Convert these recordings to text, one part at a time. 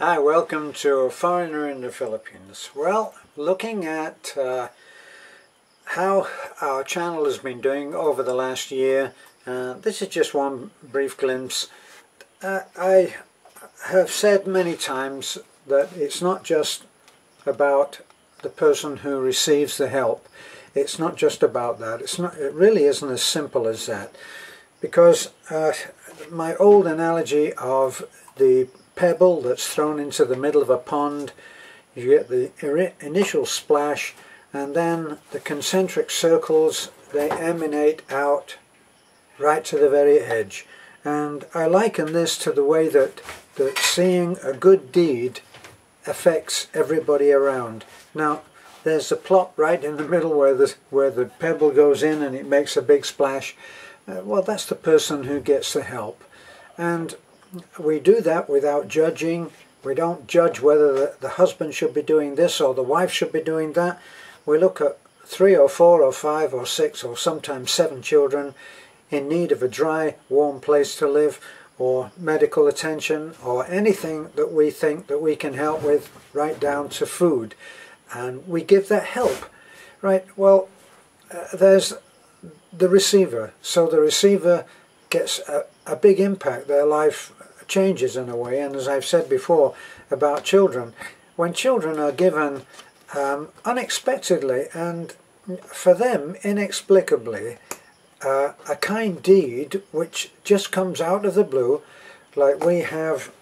Hi, welcome to A Foreigner in the Philippines. Well, looking at how our channel has been doing over the last year, this is just one brief glimpse. I have said many times that it's not just about the person who receives the help. It's not just about that. It really isn't as simple as that. Because my old analogy of the pebble that's thrown into the middle of a pond, you get the initial splash, and then the concentric circles, they emanate out right to the very edge. And I liken this to the way that seeing a good deed affects everybody around. Now, there's a plot right in the middle where the pebble goes in and it makes a big splash. Well, that's the person who gets the help. And we do that without judging. We don't judge whether the husband should be doing this or the wife should be doing that. We look at 3 or 4 or 5 or 6 or sometimes 7 children in need of a dry, warm place to live, or medical attention, or anything that we think that we can help with, right down to food. And we give that help. Right, well, there's the receiver. So the receiver gets a big impact. Their life changes in a way. And as I've said before about children, when children are given unexpectedly and for them inexplicably a kind deed which just comes out of the blue, like we have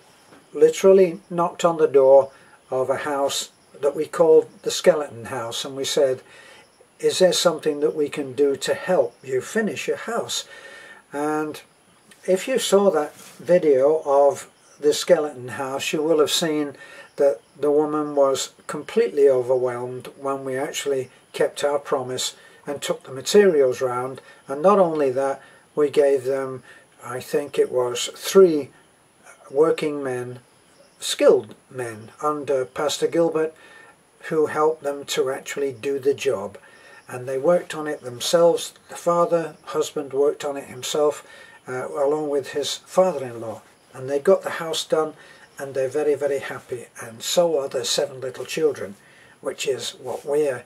literally knocked on the door of a house that we called the skeleton house, and we said, is there something that we can do to help you finish your house? And if you saw that video of the skeleton house, you will have seen that the woman was completely overwhelmed when we actually kept our promise and took the materials round. And not only that, we gave them, I think it was 3 working men, skilled men under Pastor Gilbert, who helped them to actually do the job. And they worked on it themselves. The husband worked on it himself, along with his father-in-law. And they got the house done, and they're very, very happy. And so are their 7 little children, which is what we're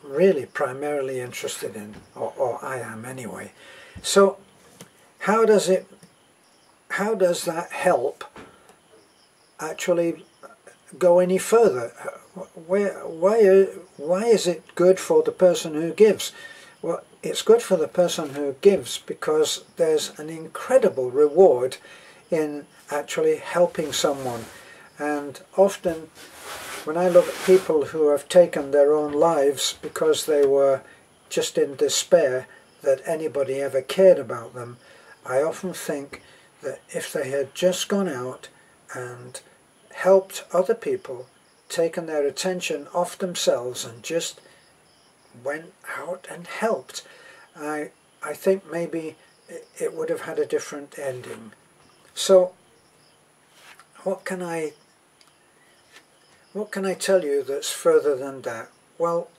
really primarily interested in, or I am anyway. So how does that help actually go any further? Why is it good for the person who gives? Well, it's good for the person who gives because there's an incredible reward in actually helping someone. And often when I look at people who have taken their own lives because they were just in despair that anybody ever cared about them, I often think that if they had just gone out and helped other people, taken their attention off themselves and just went out and helped, I think maybe it would have had a different ending. So what can I tell you that's further than that? Well,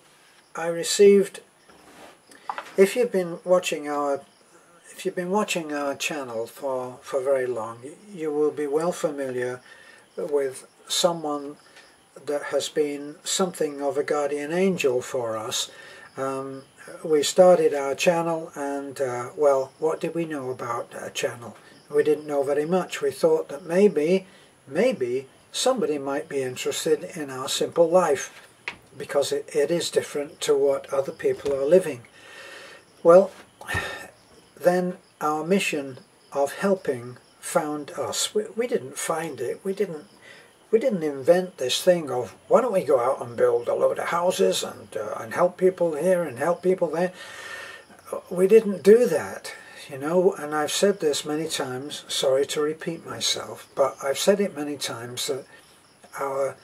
I received, if you've been watching our channel for very long, you will be well familiar with someone that has been something of a guardian angel for us. We started our channel and, well, what did we know about a channel? We didn't know very much. We thought that maybe somebody might be interested in our simple life because it is different to what other people are living. Well, then our mission of helping found us. We didn't find it. We didn't invent this thing of why don't we go out and build a load of houses and help people here and help people there. We didn't do that, you know, and I've said this many times, sorry to repeat myself, but I've said it many times that our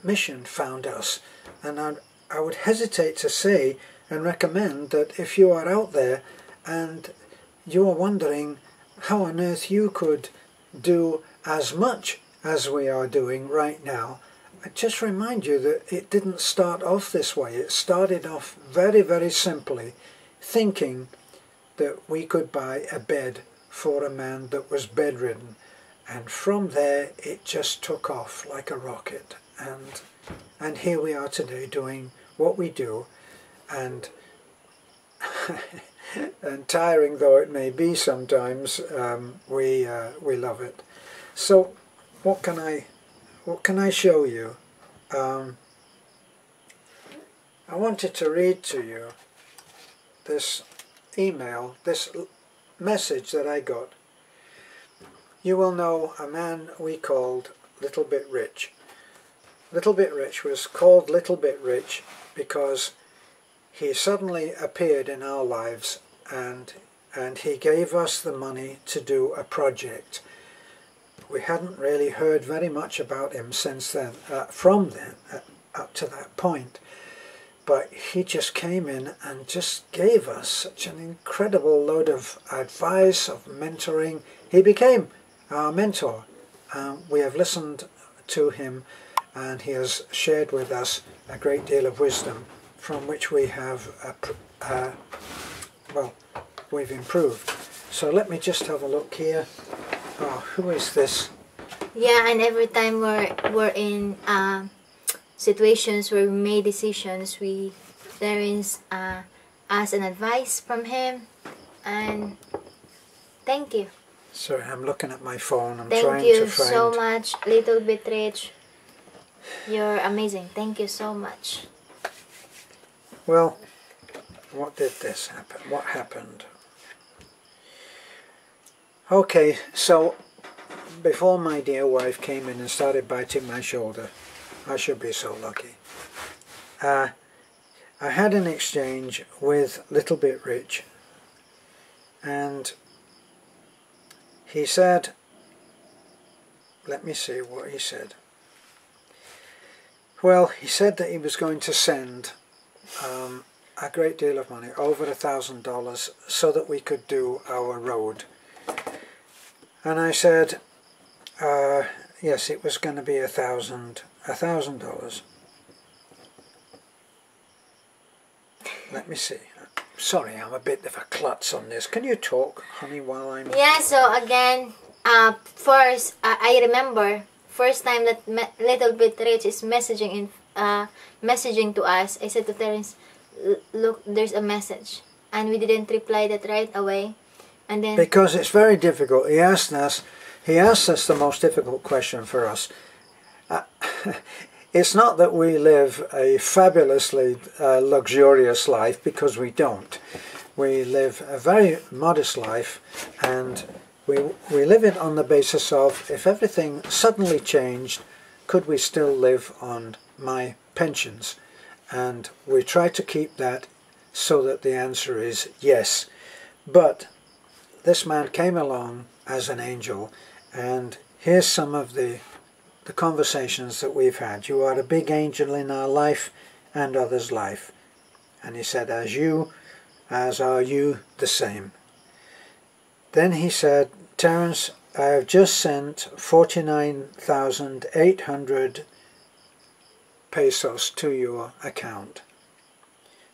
mission found us. And I would hesitate to say and recommend that if you are out there and you are wondering how on earth you could do as much as we are doing right now, I just remind you that it didn't start off this way. It started off very, very simply, thinking that we could buy a bed for a man that was bedridden. And from there it just took off like a rocket, and here we are today doing what we do, and and tiring though it may be sometimes, we love it. So what can I show you? I wanted to read to you this email, this message that I got. You will know a man we called Little Bit Rich. Little Bit Rich was called Little Bit Rich because he suddenly appeared in our lives, and he gave us the money to do a project. We hadn't really heard very much about him since then, from then up to that point. But he just came in and just gave us such an incredible load of advice, of mentoring. He became our mentor. We have listened to him, and he has shared with us a great deal of wisdom from which we have, well, we've improved. So let me just have a look here. Oh, who is this? Yeah, and every time we're in situations where we made decisions, there is ask an advice from him, and thank you. Sorry, I'm looking at my phone. I'm thank trying you to find... so much, Little Bit Rich. You're amazing. Thank you so much. Well, what did this happen? What happened? Okay, so before my dear wife came in and started biting my shoulder, I should be so lucky, I had an exchange with Little Bit Rich, and he said, let me see what he said. Well, he said that he was going to send a great deal of money, over $1,000, so that we could do our road. And I said, yes, it was going to be $1,000. Let me see. Sorry, I'm a bit of a klutz on this. Can you talk, honey, while I'm... Yeah, so again, first, I remember, first time that Little Bit Rich is messaging to us, I said to Terence, look, there's a message. And we didn't reply that right away. And then... Because it's very difficult. He asked us the most difficult question for us. It's not that we live a fabulously luxurious life, because we don't. We live a very modest life, and we live it on the basis of, if everything suddenly changed, could we still live on my pensions? And we try to keep that so that the answer is yes. But this man came along as an angel, and here's some of the conversations that we've had. You are a big angel in our life and others' life. And he said, as are you the same. Then he said, Terence, I have just sent 49,800 pesos to your account.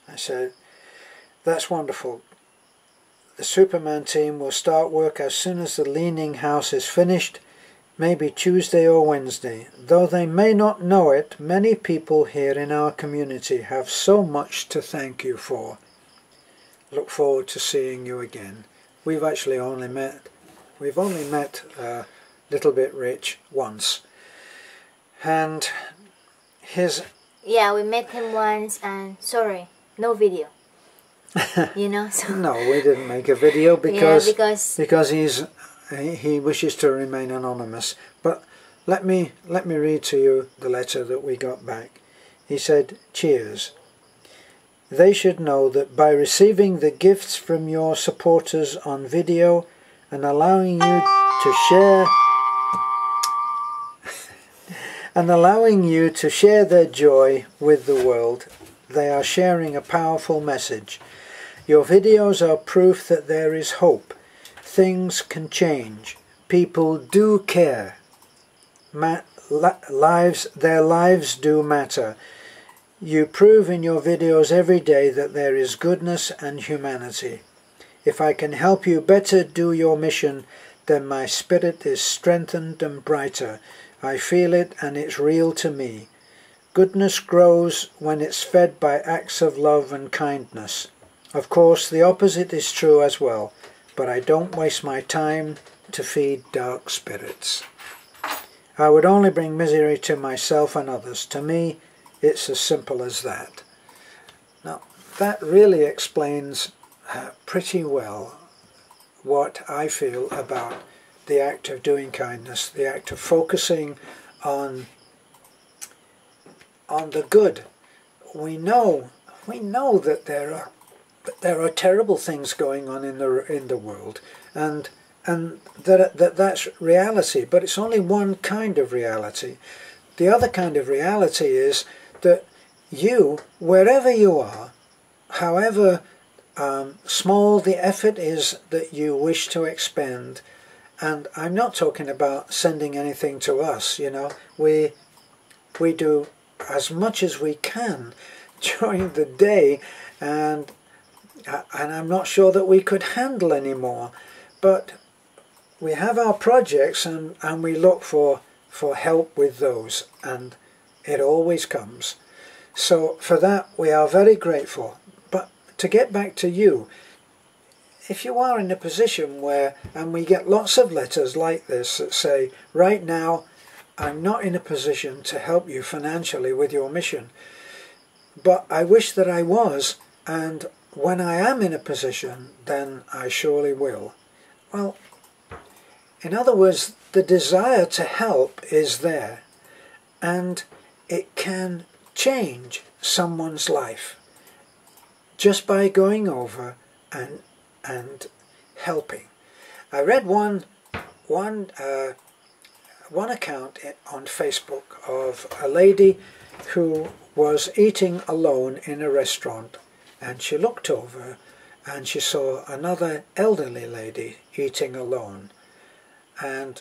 I said, that's wonderful. The Superman team will start work as soon as the leaning house is finished, maybe Tuesday or Wednesday. Though they may not know it, many people here in our community have so much to thank you for. Look forward to seeing you again. We've only met Little Bit Rich once. And yeah, we met him once, and sorry, no video. You know? So... No, we didn't make a video because he wishes to remain anonymous. But let me read to you the letter that we got back. He said, cheers. They should know that by receiving the gifts from your supporters on video and allowing you to share their joy with the world, they are sharing a powerful message. Your videos are proof that there is hope. Things can change. People do care. Their lives do matter. You prove in your videos every day that there is goodness and humanity. If I can help you better do your mission, then my spirit is strengthened and brighter. I feel it and it's real to me. Goodness grows when it's fed by acts of love and kindness. Of course, the opposite is true as well, but I don't waste my time to feed dark spirits. I would only bring misery to myself and others. To me, it's as simple as that. Now, that really explains pretty well what I feel about the act of doing kindness, the act of focusing on the good. We know that there are terrible things going on in the world, and that's reality, but it's only one kind of reality. The other kind of reality is that you, wherever you are, however small the effort is that you wish to expend, and I'm not talking about sending anything to us, you know, we do as much as we can during the day, and I'm not sure that we could handle any more, but we have our projects, and we look for help with those, and it always comes. So for that we are very grateful. But to get back to you, if you are in a position where, and we get lots of letters like this that say, right now I'm not in a position to help you financially with your mission, but I wish that I was, and when I am in a position, then I surely will. Well, in other words, the desire to help is there, and it can change someone's life just by going over and helping. I read one account on Facebook of a lady who was eating alone in a restaurant, and she looked over and she saw another elderly lady eating alone, and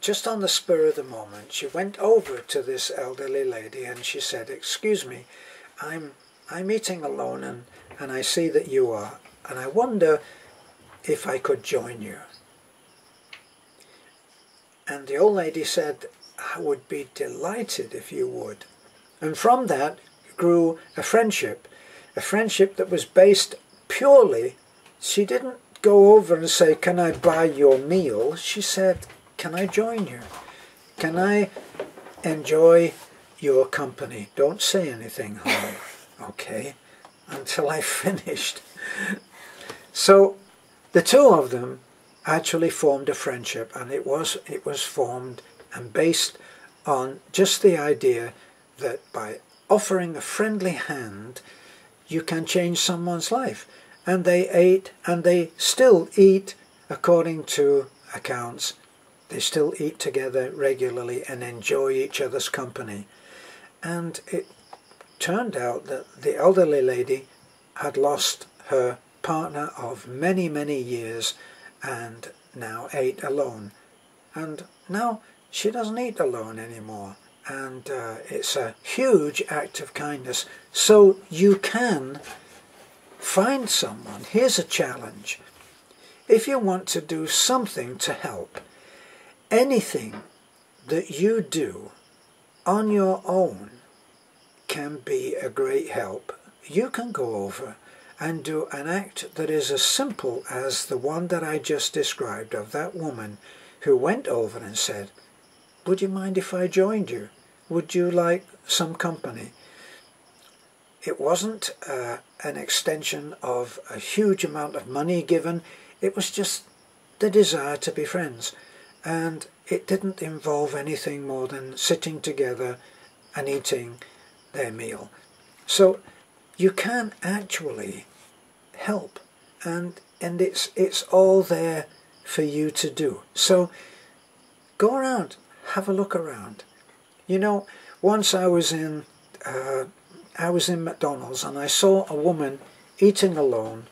just on the spur of the moment she went over to this elderly lady and she said, "Excuse me, I'm eating alone, and I see that you are, and I wonder if I could join you." And the old lady said, "I would be delighted if you would." And from that grew a friendship that was based purely, she didn't go over and say, "Can I buy your meal?" She said, "Can I join you? Can I enjoy your company? Don't say anything, honey, okay, until I finished." So the two of them actually formed a friendship, and it was formed and based on just the idea that by offering a friendly hand you can change someone's life. And they ate, and they still eat, according to accounts, they still eat together regularly and enjoy each other's company. And it turned out that the elderly lady had lost her partner of many, many years and now ate alone. And now she doesn't eat alone anymore. And it's a huge act of kindness. So you can find someone. Here's a challenge. If you want to do something to help, anything that you do on your own can be a great help. You can go over and do an act that is as simple as the one that I just described of that woman who went over and said, "Would you mind if I joined you? Would you like some company?" It wasn't an extension of a huge amount of money given. It was just the desire to be friends. And it didn't involve anything more than sitting together and eating their meal. So you can actually help, and it's all there for you to do. So go around, have a look around. You know, once I was in McDonald's, and I saw a woman eating alone,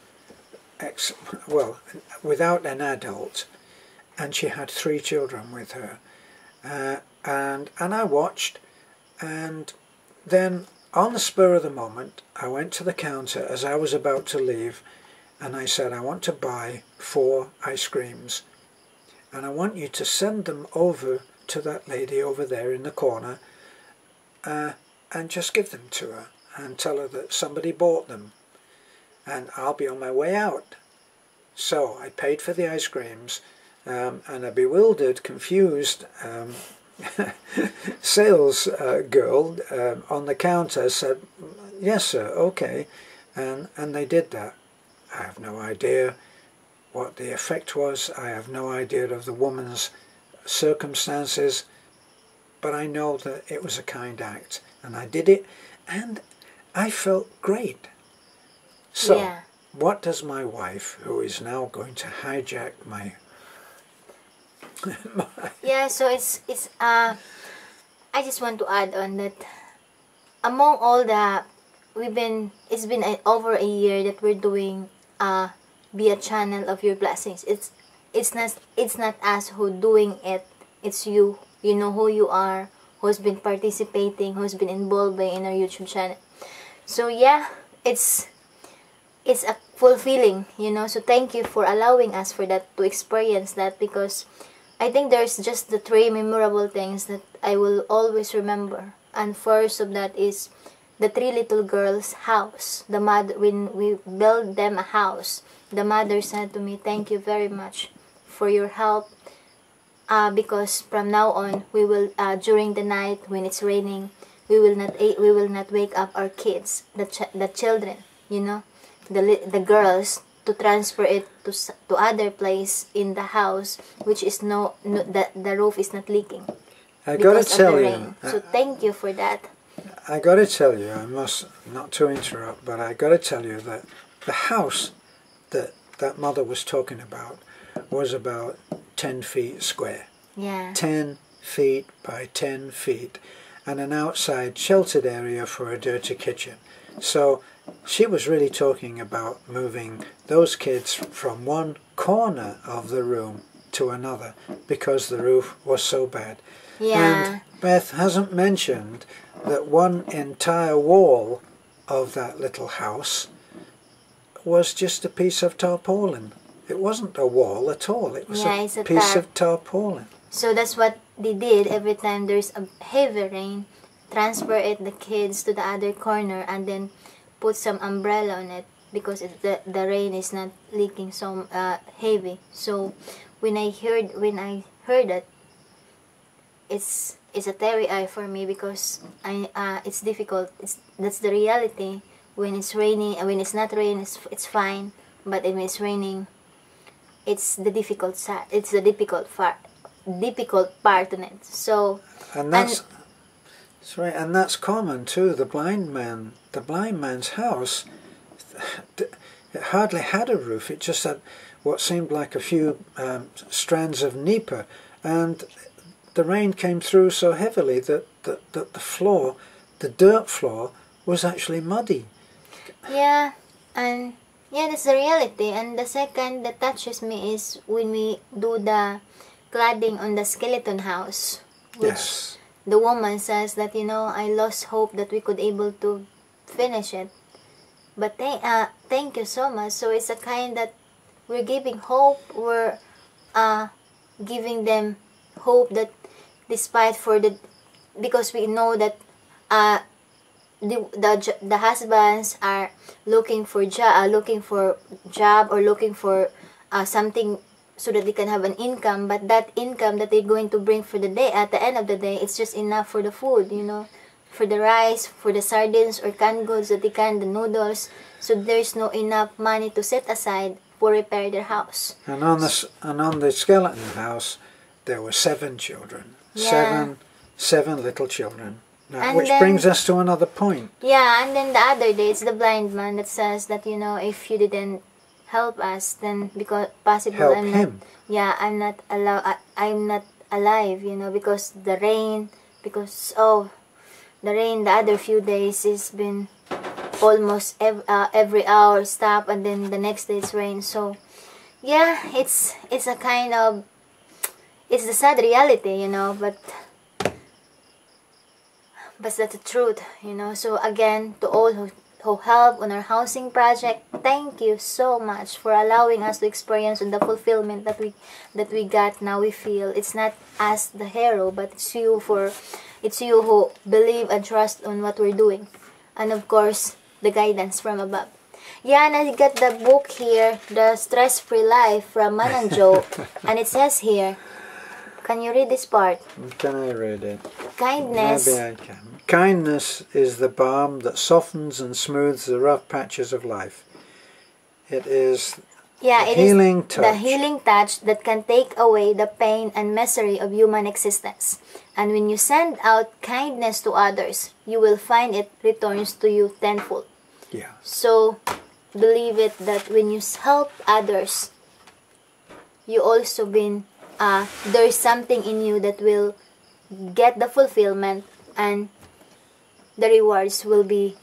without an adult, and she had 3 children with her, and I watched, and then on the spur of the moment I went to the counter as I was about to leave, and I said, I want to buy 4 ice creams, and I want you to send them over to that lady over there in the corner, and just give them to her and tell her that somebody bought them, and I'll be on my way out. So I paid for the ice creams, and a bewildered, confused sales girl on the counter said, yes sir, okay, and they did that. I have no idea what the effect was. I have no idea of the woman's circumstances, but I know that it was a kind act, and I did it, and I felt great. So, yeah. What does my wife, who is now going to hijack my... Yeah, so it's I just want to add on that among all the it's been over a year that we're doing be a channel of your blessings. It's not us who doing it. It's you. You know who you are, who's been participating, who's been involving in our YouTube channel. So yeah, it's a fulfilling, you know. So thank you for allowing us for that, to experience that, because I think there's just the 3 memorable things that I will always remember. And first of that is the 3 little girls' house. The mother, when we built them a house, the mother said to me, thank you very much for your help, because from now on we will during the night when it's raining, we will not wake up our kids, the children, you know, the girls, to transfer it to other place in the house, which is the roof is not leaking. I gotta tell you. So thank you for that. I gotta tell you, I must, not to interrupt, but I gotta tell you that the house that mother was talking about was about 10 feet square. Yeah. 10 feet by 10 feet, and an outside sheltered area for a dirty kitchen. So she was really talking about moving those kids from one corner of the room to another because the roof was so bad. Yeah. And Beth hasn't mentioned that one entire wall of that little house was just a piece of tarpaulin. It wasn't a wall at all. It was a piece of tarpaulin. So that's what they did. Every time there's a heavy rain, transfer the kids to the other corner, and then put some umbrella on it, because the rain is not leaking so heavy. So when I heard that, it's a teary eye for me, because it's difficult. That's the reality. When it's raining, when it's not raining, it's fine. But when it's raining, it's the difficult side. It's the difficult part on it. So, and that's right, and that's common too. The blind man's house, it hardly had a roof. It just had what seemed like a few strands of nipa, and the rain came through so heavily that the floor, the dirt floor, was actually muddy. Yeah, and yeah, that's the reality. And the second that touches me is when we do the cladding on the skeleton house, which Yes. the woman says that, you know, I lost hope that we could able to finish it. But thank you so much. So it's a kind that we're giving hope. We're giving them hope that despite because we know that the husbands are looking for job or looking for something so that they can have an income, but that income that they're going to bring for the day, at the end of the day, it's just enough for the food, you know, for the rice, for the sardines or canned goods that the noodles. So there's no enough money to set aside for repair their house. And on the skeleton house, there were 7 children. Yeah. Seven little children. Now, And which then, brings us to another point. Yeah, and then the other day, it's the blind man that says that, you know, if you didn't help us, then because possible Help I'm him. I'm not alive, you know, because the rain, the other few days has been almost every hour stop, and then the next day it's rain. So yeah, it's a kind of, it's the sad reality, you know, but that's the truth, you know. So again, to all who helped on our housing project. Thank you so much for allowing us to experience the fulfillment that we got. Now we feel it's not us the hero, but it's you who believe and trust on what we're doing, and of course the guidance from above. Yeah, and I got the book here, The Stress-Free Life from Mananjo, and it says here, can you read this part? Can I read it? Kindness. Maybe I can. Kindness is the balm that softens and smooths the rough patches of life. It is the healing touch that can take away the pain and misery of human existence. And when you send out kindness to others, you will find it returns to you tenfold. Yeah. So, believe it that when you help others, you also there's something in you that will get the fulfillment, and the rewards will be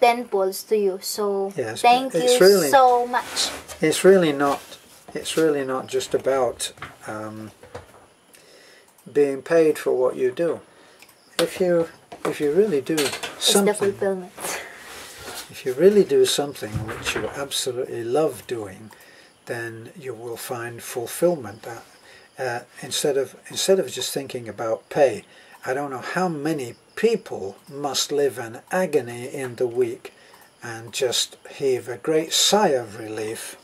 tenfolds to you. So yes, thank you so much. It's really not just about being paid for what you do. If you really do something, it's the fulfillment. If you really do something which you absolutely love doing, then you will find fulfillment. Instead of just thinking about pay, I don't know how many people must live in agony in the week and just heave a great sigh of relief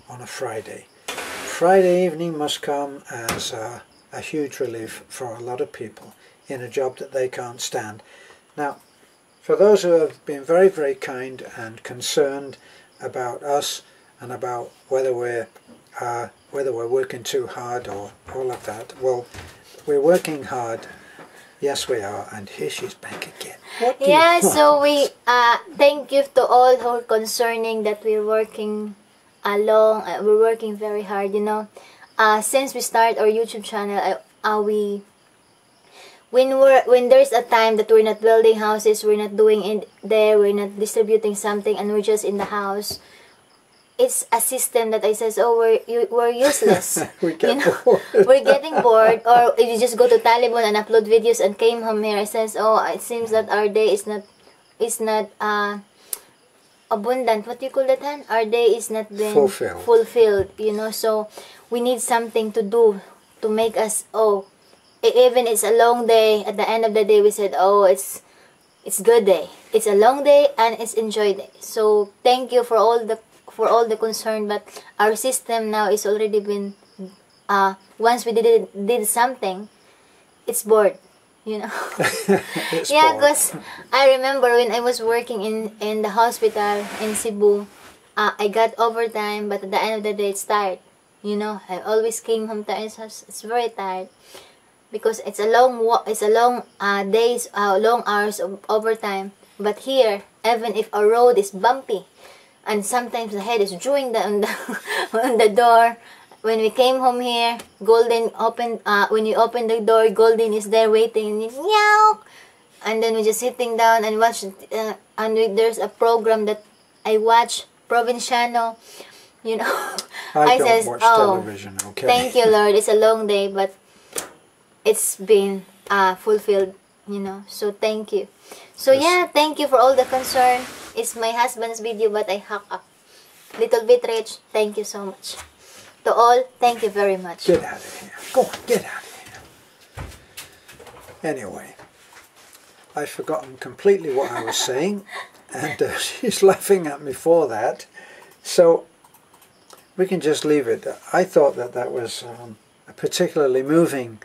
on a Friday. Friday evening must come as a huge relief for a lot of people in a job that they can't stand. Now, for those who have been very, very kind and concerned about us and about whether we're working too hard or all of that, well, we're working hard. Yes, we are. And here she's back again. Yeah, so we thank you to all who are concerning that we're working we're working very hard, you know. Since we start our YouTube channel, when there's a time that we're not building houses, we're not doing it there, we're not distributing something, and we're just in the house, it's a system that I says, oh, we're useless. We're getting bored. Or if you just go to Talibon and upload videos and came home here, I says, oh, it seems that our day is not abundant. What do you call that, Han? Our day is not being fulfilled, you know. So we need something to do to make us, even it's a long day, at the end of the day we said, oh, it's good day. It's a long day and it's enjoy day. So thank you for all the concern, but our system now is already been once we did something, it's bored, you know. Yeah, because I remember when I was working in the hospital in Cebu, I got overtime, but at the end of the day it's tired, you know. I always came home tired. It's very tired because it's a long days, long hours of overtime. But here, even if a road is bumpy and sometimes the head is drawing on the door, when we came home here, Golden opened, when you open the door, Golden is there waiting, and meow, and then we're just sitting down and watch, there's a program that I watch, Provinciano, you know. I don't watch television, okay. Thank you, Lord, it's a long day, but it's been fulfilled, you know, so thank you. So yeah, thank you for all the concern. It's my husband's video, but I hack up. Little bit rich, thank you so much. To all, thank you very much. Get out of here. Go on, get out of here. Anyway, I've forgotten completely what I was saying, and she's laughing at me for that. So we can just leave it. I thought that was a particularly moving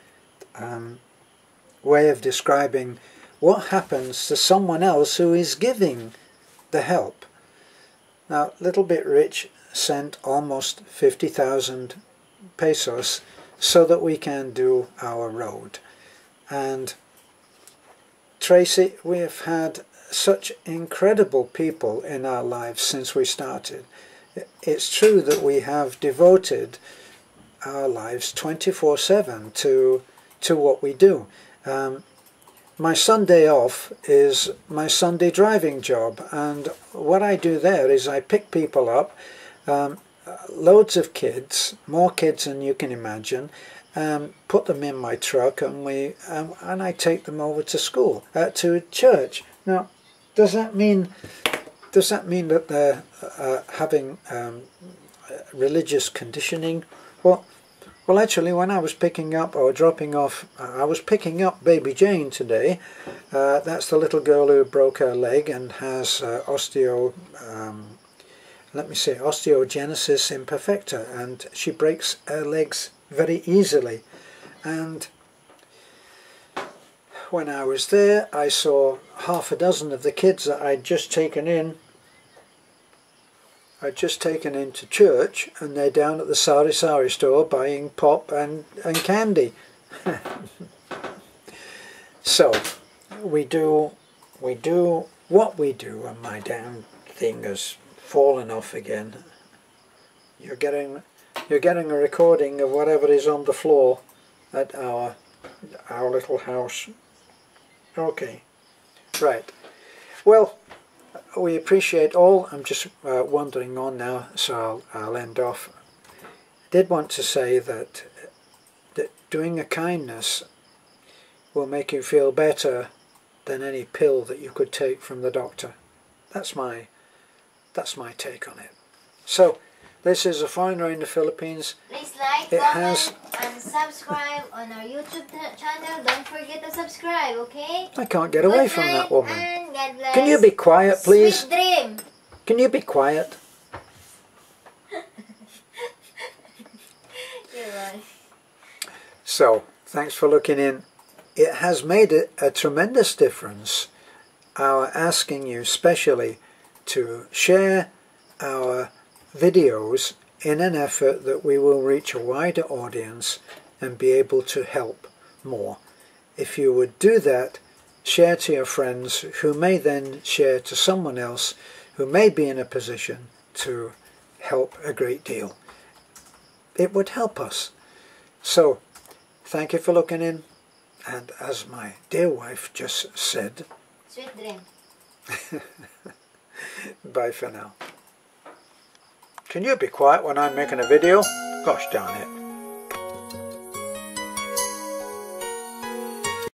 way of describing what happens to someone else who is giving the help. Now, Little Bit Rich sent almost 50,000 pesos so that we can do our road. And Tracy, we have had such incredible people in our lives since we started. It's true that we have devoted our lives 24/7 to what we do. My Sunday off is my Sunday driving job, and what I do there is I pick people up, loads of kids, more kids than you can imagine, put them in my truck, and I take them over to school, to church. Now, does that mean does that mean that they're having religious conditioning? Well, actually, when I was picking up or dropping off, I was picking up baby Jane today. That's the little girl who broke her leg and has osteogenesis imperfecta, and she breaks her legs very easily. And when I was there, I saw half a dozen of the kids that I'd just taken into church, and they're down at the sari sari store buying pop and candy. So we do what we do, and my damn thing has fallen off again. You're getting a recording of whatever is on the floor at our little house. Okay, right. Well, we appreciate all. I'm just wandering on now, so I'll end off. I did want to say that doing a kindness will make you feel better than any pill that you could take from the doctor. That's my take on it. So, this is a foreigner in the Philippines. Please like, comment, and subscribe on our YouTube channel. Don't forget to subscribe, okay? I can't get away from that woman. And God bless. Can you be quiet, please? Sweet dream. Can you be quiet? You're right. So, thanks for looking in. It has made a tremendous difference, our asking you specially to share our videos in an effort that we will reach a wider audience and be able to help more. If you would do that, share to your friends, who may then share to someone else who may be in a position to help a great deal. It would help us. So, thank you for looking in, and as my dear wife just said, sweet dream. Bye for now. Can you be quiet when I'm making a video? Gosh darn it.